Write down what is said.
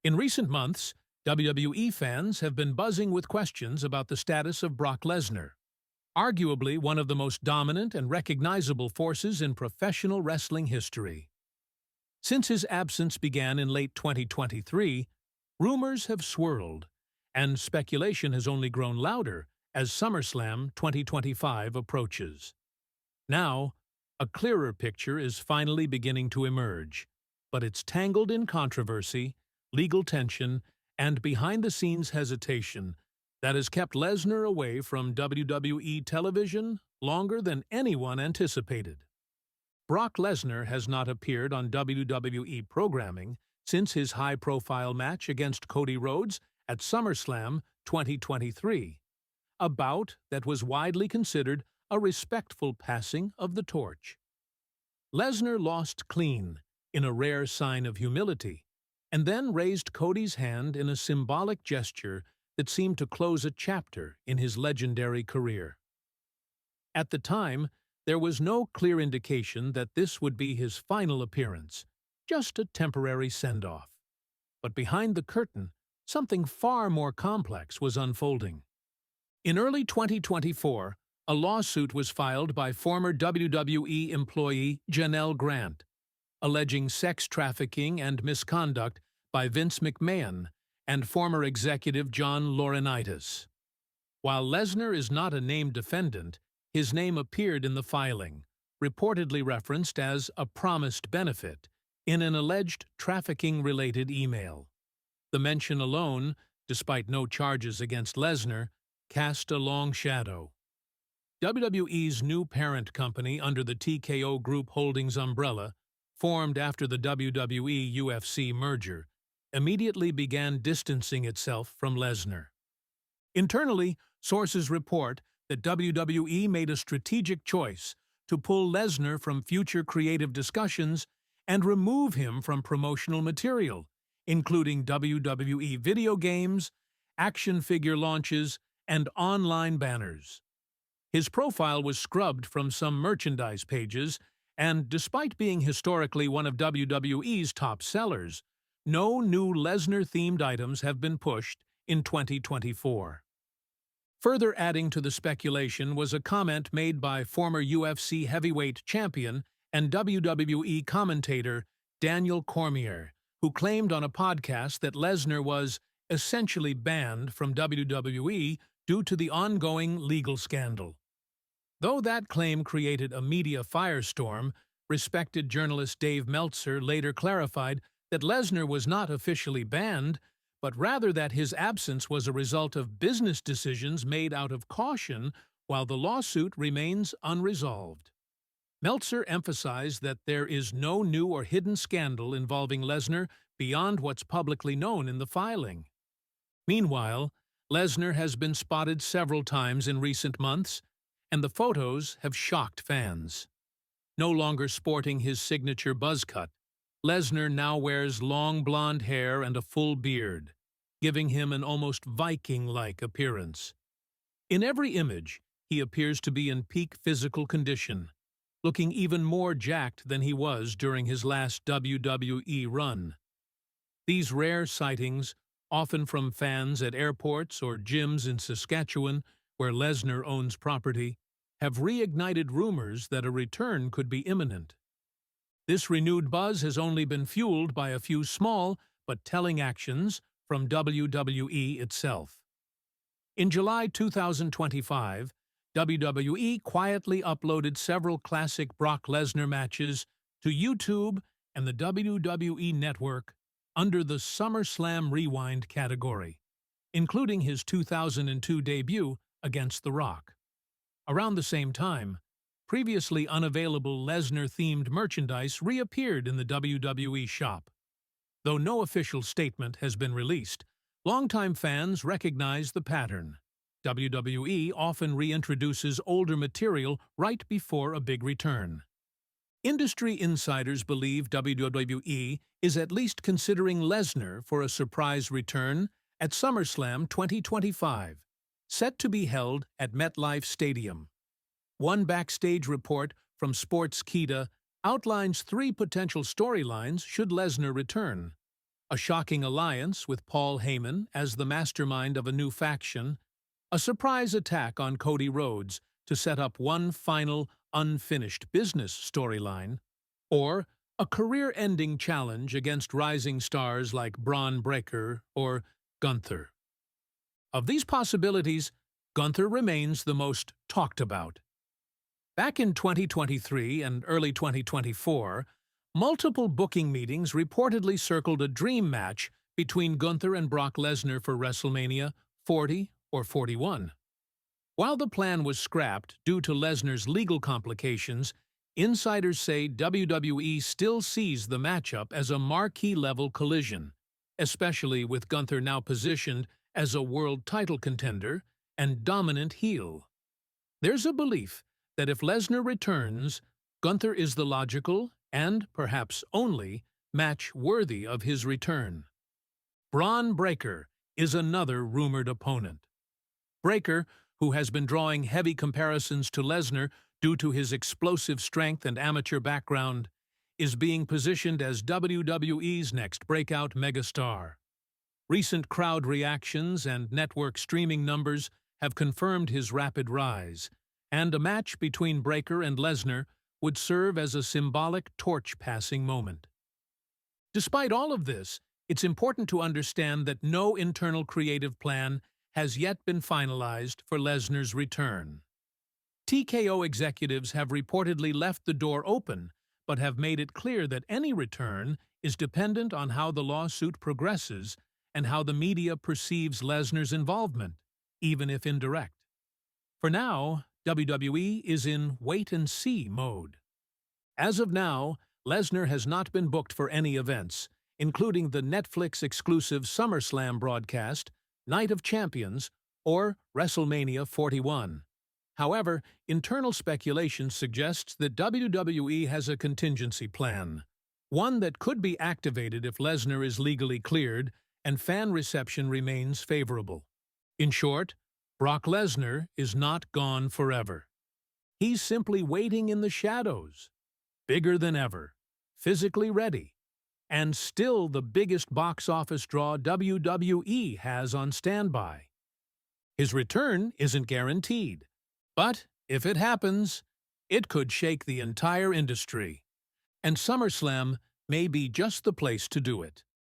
In recent months, WWE fans have been buzzing with questions about the status of Brock Lesnar, arguably one of the most dominant and recognizable forces in professional wrestling history. Since his absence began in late 2023, rumors have swirled, and speculation has only grown louder as SummerSlam 2025 approaches. Now, a clearer picture is finally beginning to emerge, but it's tangled in controversy, legal tension, and behind-the-scenes hesitation that has kept Lesnar away from WWE television longer than anyone anticipated. Brock Lesnar has not appeared on WWE programming since his high-profile match against Cody Rhodes at SummerSlam 2023, a bout that was widely considered a respectful passing of the torch. Lesnar lost clean, in a rare sign of humility, and then raised Cody's hand in a symbolic gesture that seemed to close a chapter in his legendary career. At the time, there was no clear indication that this would be his final appearance, just a temporary send-off. But behind the curtain, something far more complex was unfolding. In early 2024, a lawsuit was filed by former WWE employee Janel Grant, alleging sex trafficking and misconduct by Vince McMahon and former executive John Laurinaitis. While Lesnar is not a named defendant, his name appeared in the filing, reportedly referenced as a promised benefit, in an alleged trafficking-related email. The mention alone, despite no charges against Lesnar, cast a long shadow. WWE's new parent company under the TKO Group Holdings umbrella, formed after the WWE-UFC merger, immediately began distancing itself from Lesnar. Internally, sources report that WWE made a strategic choice to pull Lesnar from future creative discussions and remove him from promotional material, including WWE video games, action figure launches, and online banners. His profile was scrubbed from some merchandise pages, and despite being historically one of WWE's top sellers, no new Lesnar-themed items have been pushed in 2024. Further adding to the speculation was a comment made by former UFC heavyweight champion and WWE commentator Daniel Cormier, who claimed on a podcast that Lesnar was essentially banned from WWE due to the ongoing legal scandal. Though that claim created a media firestorm, respected journalist Dave Meltzer later clarified that Lesnar was not officially banned, but rather that his absence was a result of business decisions made out of caution while the lawsuit remains unresolved. Meltzer emphasized that there is no new or hidden scandal involving Lesnar beyond what's publicly known in the filing. Meanwhile, Lesnar has been spotted several times in recent months, and the photos have shocked fans. No longer sporting his signature buzz cut, Lesnar now wears long blonde hair and a full beard, giving him an almost Viking-like appearance. In every image, he appears to be in peak physical condition, looking even more jacked than he was during his last WWE run. These rare sightings, often from fans at airports or gyms in Saskatchewan, where Lesnar owns property, have reignited rumors that a return could be imminent. This renewed buzz has only been fueled by a few small but telling actions from WWE itself. In July 2025, WWE quietly uploaded several classic Brock Lesnar matches to YouTube and the WWE Network under the SummerSlam Rewind category, including his 2002 debut against The Rock. Around the same time, previously unavailable Lesnar-themed merchandise reappeared in the WWE shop. Though no official statement has been released, longtime fans recognize the pattern. WWE often reintroduces older material right before a big return. Industry insiders believe WWE is at least considering Lesnar for a surprise return at SummerSlam 2025, set to be held at MetLife Stadium. One backstage report from Sportskeeda outlines 3 potential storylines should Lesnar return. a shocking alliance with Paul Heyman as the mastermind of a new faction, a surprise attack on Cody Rhodes to set up one final, unfinished business storyline, or a career-ending challenge against rising stars like Braun Breaker or Gunther. Of these possibilities, Gunther remains the most talked about. Back in 2023 and early 2024, multiple booking meetings reportedly circled a dream match between Gunther and Brock Lesnar for WrestleMania 40 or 41. While the plan was scrapped due to Lesnar's legal complications, insiders say WWE still sees the matchup as a marquee-level collision, especially with Gunther now positioned as a world title contender and dominant heel. There's a belief that if Lesnar returns, Gunther is the logical, and perhaps only, match worthy of his return. Braun Breaker is another rumored opponent. Breaker, who has been drawing heavy comparisons to Lesnar due to his explosive strength and amateur background, is being positioned as WWE's next breakout megastar. Recent crowd reactions and network streaming numbers have confirmed his rapid rise, and a match between Breaker and Lesnar would serve as a symbolic torch-passing moment. Despite all of this, it's important to understand that no internal creative plan has yet been finalized for Lesnar's return. TKO executives have reportedly left the door open, but have made it clear that any return is dependent on how the lawsuit progresses and how the media perceives Lesnar's involvement, even if indirect. For now, WWE is in wait-and-see mode. As of now, Lesnar has not been booked for any events, including the Netflix-exclusive SummerSlam broadcast, Night of Champions, or WrestleMania 41. However, internal speculation suggests that WWE has a contingency plan, one that could be activated if Lesnar is legally cleared and fan reception remains favorable. In short, Brock Lesnar is not gone forever. He's simply waiting in the shadows, bigger than ever, physically ready, and still the biggest box office draw WWE has on standby. His return isn't guaranteed, but if it happens, it could shake the entire industry, and SummerSlam may be just the place to do it.